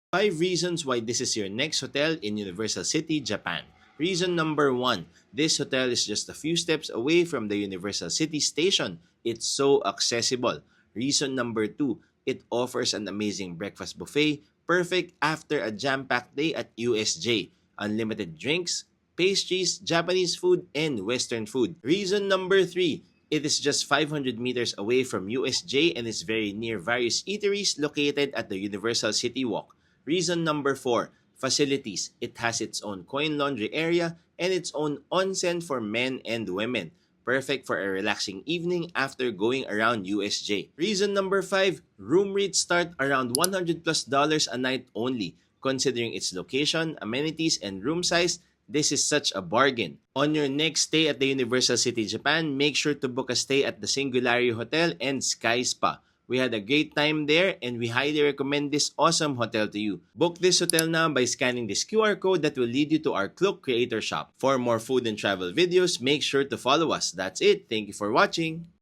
5 reasons why this is your next hotel in Universal City, Japan. Reason number 1, this hotel is just a few steps away from the Universal City station. It's so accessible. Reason number 2, it offers an amazing breakfast buffet, perfect after a jam-packed day at USJ. Unlimited drinks, pastries, Japanese food, and Western food. Reason number 3, it is just 500 meters away from USJ and is very near various eateries located at the Universal City Walk. Reason number 4, facilities. It has its own coin laundry area and its own onsen for men and women. Perfect for a relaxing evening after going around USJ. Reason number 5, room rates start around $100 plus a night only. Considering its location, amenities, and room size, this is such a bargain. On your next stay at the Universal City, Japan, make sure to book a stay at the Singularity Hotel and Sky Spa. We had a great time there and we highly recommend this awesome hotel to you. Book this hotel now by scanning this QR code that will lead you to our Klook Creator Shop. For more food and travel videos, make sure to follow us. That's it. Thank you for watching.